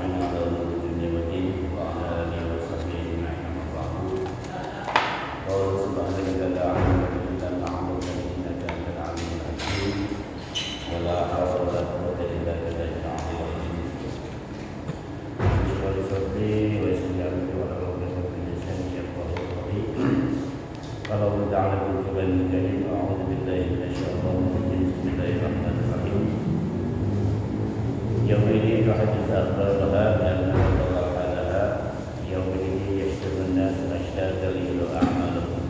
أجمعين على نور الدنيا والدين وعلى آله وصحبه أجمعين أما بعد. قال سبحانك لا علم لنا إلا ما علمتنا إنك أنت العليم الحكيم ولا حول ولا قوة إلا بالله العلي العظيم. اشرح لي صدري ويسر لي أمري واحلل عقدة من لساني يفقهوا قولي. قال الله تعالى في القرآن الكريم أعوذ بالله من الشيطان الرجيم بسم الله الرحمن الرحيم. يومئذ تحدث أخبارها بأن الله تعالى يومئذ يشتر الناس أشتاتا ليروا أعمالهم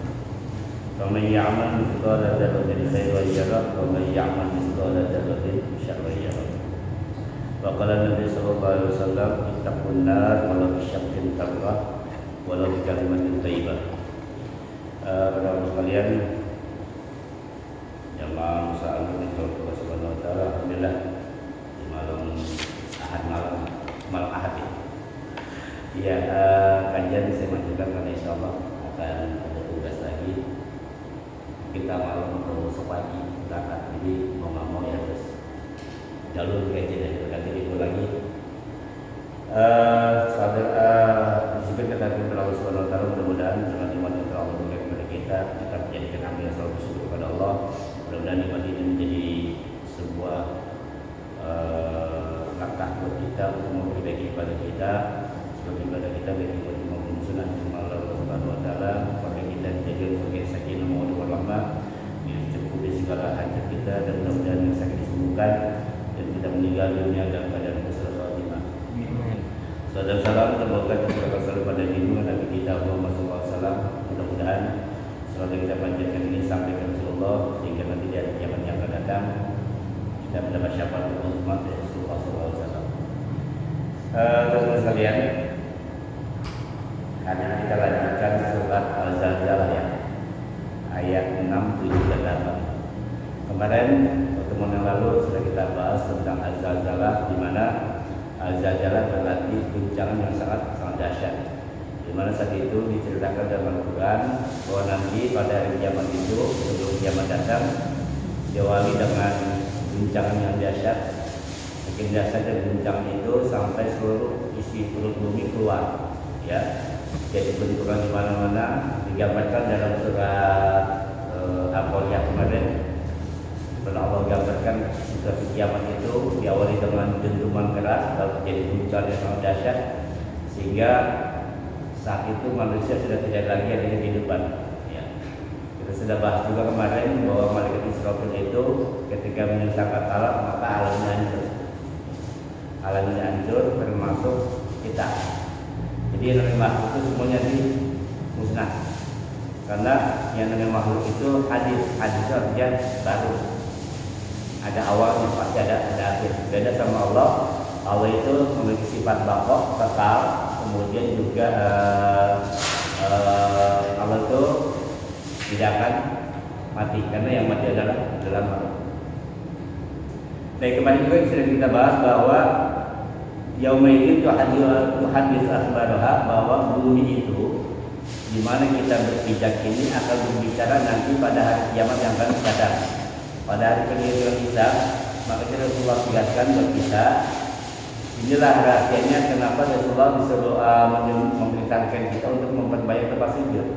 فمن يعمل مثقال ذرة خيرا يره ومن يعمل مثقال ذرة شرا يره. وقال النبي صلى الله عليه وسلم اتقوا النار ولو بشق تمرة ولو بكلمة طيبة. Para sekalian, jamaah musaal Allah Subhanahu wa taala, alhamdulillah di malam Ahad ya. Iya, kajian saya majukan karena insyaallah akan ada tugas lagi. Kita malam atau sepagi berangkat, jadi mau nggak mau ya terus jalur kajian dari berganti itu lagi. Disebut kata Allah Subhanahu wa taala, mudah-mudahan dengan iman yang Allah berikan kepada kita menjadikan amal yang selalu bersyukur kepada Allah. Mudah-mudahan iman ini menjadi sebuah langkah buat kita untuk memperbaiki ibadah kita, sebagai ibadah kita baik ibadah maupun sunnah Allah Subhanahu wa taala, supaya kita dijadikan sebagai sakinah mawaddah warahmah, mencukupi segala hajat kita, dan mudah-mudahan yang sakit disembuhkan dan kita meninggal dunia dalam keadaan husnul khatimah. Salam salam semoga tercurahkan selalu pada junjungan Nabi kita Muhammad SAW. Mudah-mudahan selalu kita panjatkan ini sampai ke Rasulullah, sehingga nanti di hari kiamat yang akan datang kita mendapat syafaat umat Rasulullah SAW. Teman-teman sekalian, hari ini kita lanjutkan surat Al-Zalzalah ya, ayat 6, 7, dan 8. Kemarin pertemuan yang lalu sudah kita bahas tentang Al-Zalzalah, di mana Al-Zalzalah berarti guncangan yang sangat dahsyat, di mana saat itu diceritakan dalam Al-Quran bahwa nanti pada hari kiamat itu, sebelum kiamat datang, diawali dengan guncangan yang dahsyat. Makin dahsyat dan guncangan itu sampai seluruh isi perut bumi keluar, ya. Jadi benturan di mana-mana digambarkan dalam surat Al-Qur'an kemarin. Karena Allah gambarkan situasi kiamat itu diawali dengan dentuman keras, lalu jadi guncangan yang sangat dahsyat, sehingga saat itu manusia sudah tidak lagi ada kehidupan. Ya. Kita sudah bahas juga kemarin bahwa malaikat Israfil itu ketika menyusahkan alam, maka alamnya hancur. Alamnya hancur termasuk kita. Jadi yang namanya makhluk itu semuanya musnah. Karena yang namanya makhluk itu hadis itu artinya baru. Ada awalnya, pasti ada akhir. Beda sama Allah. Allah itu memiliki sifat baqa, kekal. Kemudian juga Allah itu tidak akan mati, karena yang mati adalah dalam makhluk. Baik, kemarin juga sudah kita bahas bahwa yaumil tuhadis akhbaraha, bahwa bumi itu di mana kita berpijak ini akan berbicara nanti pada hari kiamat yang akan datang. Pada hari kemudian kita, maka Rasulullah tegaskan buat kita, inilah rahasianya kenapa Rasulullah disuruh memerintahkan kita untuk memperbanyak tempat sujud.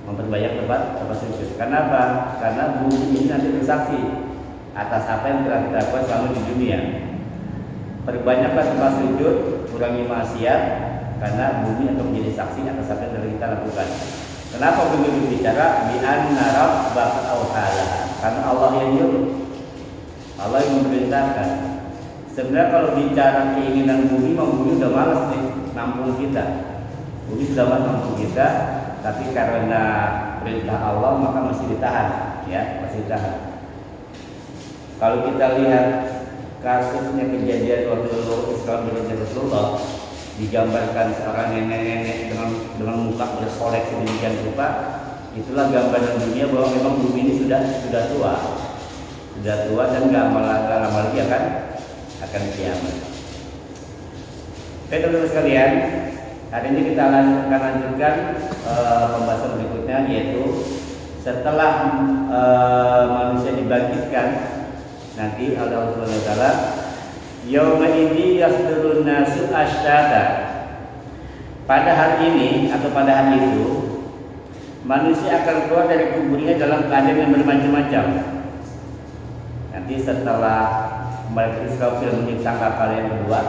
Memperbanyak tempat sujud. Kenapa? Karena bumi ini nanti bersaksi atas apa yang telah kita lakukan selama di dunia. Perbanyaklah tempat sujud, kurangi maksiat, karena bumi akan menjadi saksi atas apa yang telah kita lakukan. Kenapa bumi berbicara? Bi'anna rabbaka awhala. Karena Allah yang nyuruh, Allah yang memerintahkan. Sebenarnya kalau bicara keinginan bumi udah malas nih nampung kita. Bumi sudah malas nampung kita, tapi karena perintah Allah maka masih ditahan, ya, masih ditahan. Kalau kita lihat kasusnya kejadian waktu Islam berhijrah Rasulullah, digambarkan seorang nenek-nenek dengan muka bersolek sedemikian rupa. Itulah gambaran dunia bahwa memang bumi ini sudah tua dan nggak lama lagi akan kiamat. Baik teman-teman sekalian, hari ini kita akan lanjutkan pembahasan berikutnya, yaitu setelah manusia dibangkitkan nanti Allah Subhanahu wa taala Yauma idzi yasdurun nasu ashtata. Pada hari ini atau pada hari itu manusia akan keluar dari kuburnya dalam keadaan yang bermacam-macam. Nanti setelah malaikat Israfil menyiksa kapal yang kedua,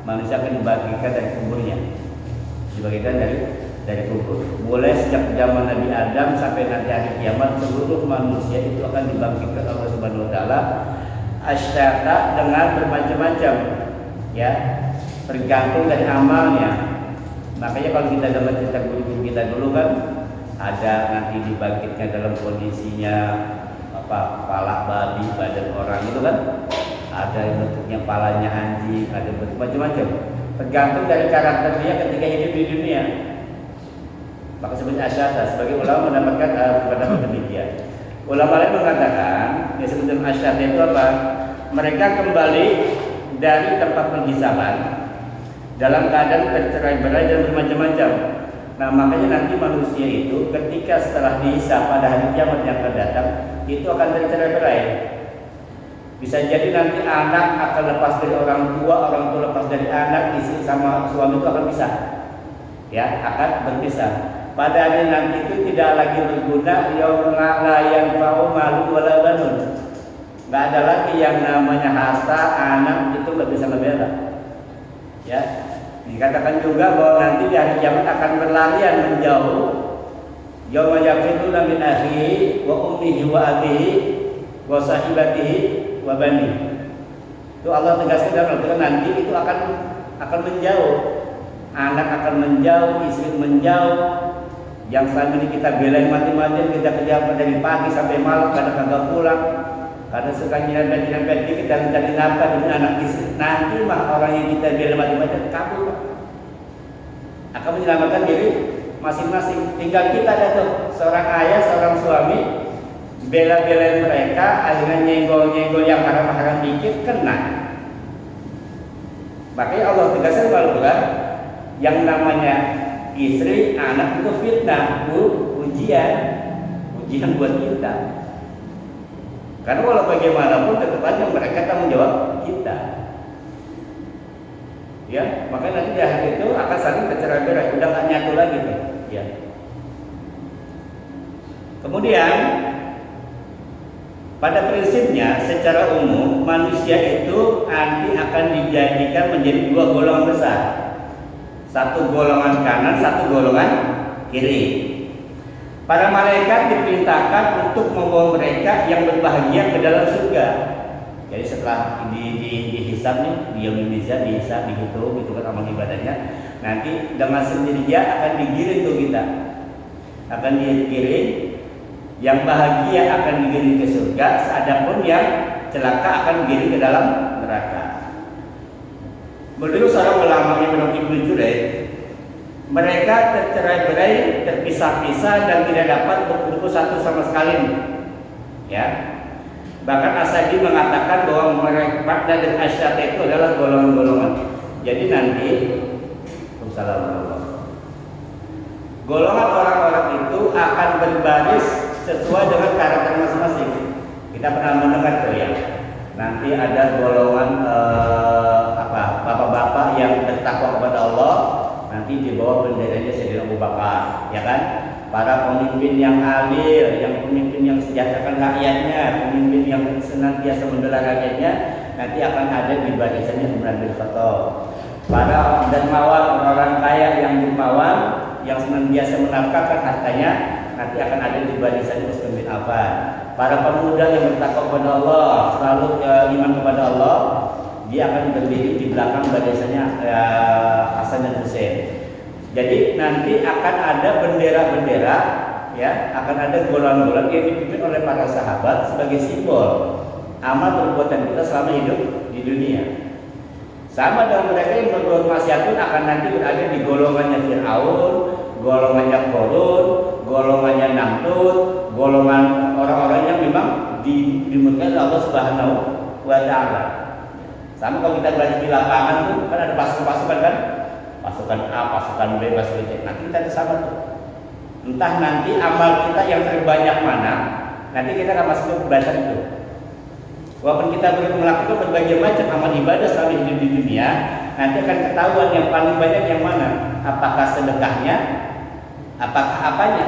manusia akan dibagikan dari kuburnya, dibagikan dari kubur. Mulai sejak zaman Nabi Adam sampai nanti hari kiamat, seluruh manusia itu akan dibangkitkan oleh Allah Subhanahu Wa Taala ashtata dengan bermacam-macam, ya, tergantung dari amalnya. Makanya kalau kita dalam cerita guru kita dulu kan ada nanti dibangkitkan dalam kondisinya kepala babi, badan orang itu kan, ada yang bentuknya palanya anjing, ada bentuk macam-macam, tergantung dari karakter dia ketika hidup di dunia. Maka sebenarnya asyata, sebagai ulama mendapatkan pendapat demikian. Ulama lain mengatakan yang sebutan asyata itu apa? Mereka kembali dari tempat penghisaban dalam keadaan tercerai-berai dan bermacam-macam. Nah, makanya nanti manusia itu ketika setelah dihisab pada hari kiamat yang akan datang, itu akan tercerai-berai. Bisa jadi nanti anak akan lepas dari orang tua lepas dari anak, istri sama suami itu akan pisah. Ya, akan berpisah. Pada hari nanti itu tidak lagi berguna la yanfa'u malun wala banun. Enggak ada lagi yang namanya harta, anak itu enggak bisa membela. Ya. Dikatakan juga bahwa nanti di hari kiamat akan berlarian menjauh. Yauma yafiruna min akhihi wa ummihi wa abihi wa sahibatihi wa bani. Itu Allah tegaskan dalam Al-Qur'an, nanti itu akan menjauh. Anak akan menjauh, istri menjauh. Yang selama ini kita belain mati-matian, kita kerja dari pagi sampai malam, kadang kagak pulang, karena suka nyerempet dikit dan mencari nafkah demi anak istri. Nanti mah orang yang kita belain mati-matian kabur, akan menyelamatkan diri masing-masing. Tinggal kita ada tuh seorang ayah, seorang suami bela-belain mereka, akhirnya nyenggol-nyenggol yang haram-haram dikit kena. Makanya Allah tegaskan Al-Qur'an, yang namanya istri, anak itu fitnah, ujian buat kita. Karena walau bagaimanapun tetap aja mereka tanggung jawab kita. Ya, makanya nanti di hari itu akan saling tercerai-berai, udah gak nyatu lagi tuh. Ya. Kemudian pada prinsipnya secara umum manusia itu nanti akan dijadikan menjadi dua golongan besar. Satu golongan kanan, satu golongan kiri. Para malaikat diperintahkan untuk membawa mereka yang berbahagia ke dalam surga. Jadi setelah dihisab nih, dihisab, dihitung, itu kan amal ibadahnya. Nanti dengan sendirinya akan digiring tuh kita. Akan digiring, yang bahagia akan digiring ke surga, adapun yang celaka akan digiring ke dalam neraka. Menurut seorang ulama yang bernama Ibnu Juraij, mereka tercerai-berai, terpisah-pisah dan tidak dapat berkumpul satu sama sekali. Ya. Bahkan Asadi mengatakan bahwa mereka makna dan asyat itu adalah golongan-golongan. Jadi nanti golongan orang-orang itu akan berbaris sesuai dengan karakter masing-masing. Kita pernah mendengar tuh ya. Nanti ada golongan bapak-bapak yang bertakwa kepada Allah, nanti di bawah benderanya Sayyidina Abu Bakar, ya kan? Para pemimpin yang adil, yang pemimpin yang sejahterakan rakyatnya, pemimpin yang senantiasa membela rakyatnya, nanti akan ada di barisannya Umar bin Khattab. Para dermawan, orang kaya yang dermawan, yang senantiasa menafkahkan hartanya, nanti akan ada di barisannya Utsman bin Affan. Para pemuda yang bertakwa kepada Allah, selalu iman kepada Allah, dia akan berdiri di belakang barisannya Hasan dan Husain. Jadi nanti akan ada bendera-bendera, ya, akan ada golongan-golongan yang dipimpin oleh para sahabat sebagai simbol amal perbuatan kita selama hidup di dunia. Sama dengan mereka yang berbuat maksiat pun akan nanti berada di golongannya Fir'aun, golongannya Qarun, golongannya Namrud, golongan orang-orang yang memang dimurkai oleh Allah Subhanahu wa Ta'ala. Sama kalau kita belajar di lapangan tuh kan ada pasukan-pasukan kan, pasukan A, pasukan B, pasukan C. Nanti kita ada sama tuh. Entah nanti amal kita yang terbanyak mana, nanti kita akan masuk ke barisan itu. Walaupun kita melakukan berbagai macam amal ibadah selama hidup di dunia, nanti akan ketahuan yang paling banyak yang mana. Apakah sedekahnya, apakah apanya.